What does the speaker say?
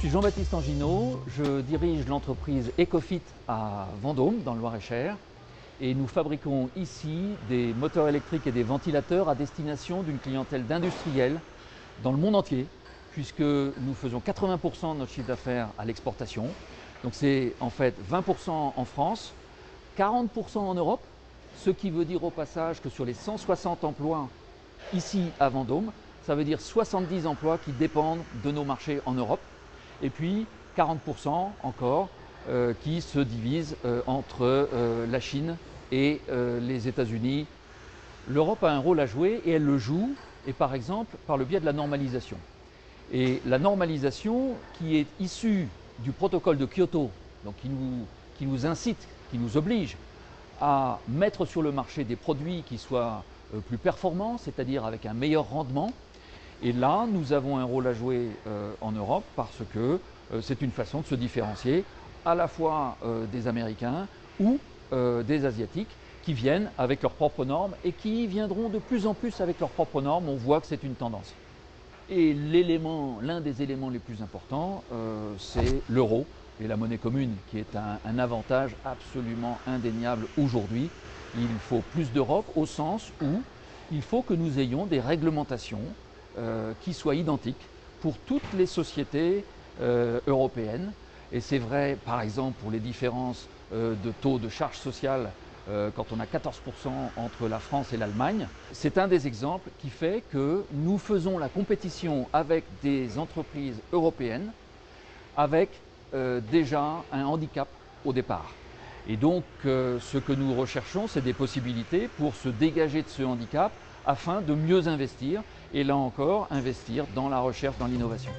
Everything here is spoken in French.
suis Jean-Baptiste Anginot, je dirige l'entreprise Ecofit à Vendôme, dans le Loir-et-Cher. Et nous fabriquons ici des moteurs électriques et des ventilateurs à destination d'une clientèle d'industriels dans le monde entier, puisque nous faisons 80% de notre chiffre d'affaires à l'exportation. Donc c'est en fait 20% en France, 40% en Europe, ce qui veut dire au passage que sur les 160 emplois ici à Vendôme, ça veut dire 70 emplois qui dépendent de nos marchés en Europe. Et puis 40% encore qui se divisent entre la Chine et les États-Unis. L'Europe a un rôle à jouer et elle le joue, et par exemple par le biais de la normalisation. Et la normalisation qui est issue du protocole de Kyoto, donc qui nous incite, qui nous oblige à mettre sur le marché des produits qui soient plus performants, c'est-à-dire avec un meilleur rendement. Et là, nous avons un rôle à jouer en Europe parce que c'est une façon de se différencier à la fois des Américains ou des Asiatiques qui viennent avec leurs propres normes et qui viendront de plus en plus avec leurs propres normes. On voit que c'est une tendance. Et l'un des éléments les plus importants, c'est l'euro et la monnaie commune, qui est un avantage absolument indéniable aujourd'hui. Il faut plus d'Europe au sens où il faut que nous ayons des réglementations qui soient identiques pour toutes les sociétés européennes. Et c'est vrai, par exemple, pour les différences de taux de charges sociales quand on a 14% entre la France et l'Allemagne. C'est un des exemples qui fait que nous faisons la compétition avec des entreprises européennes avec déjà un handicap au départ. Et donc ce que nous recherchons, c'est des possibilités pour se dégager de ce handicap afin de mieux investir et là encore investir dans la recherche, dans l'innovation.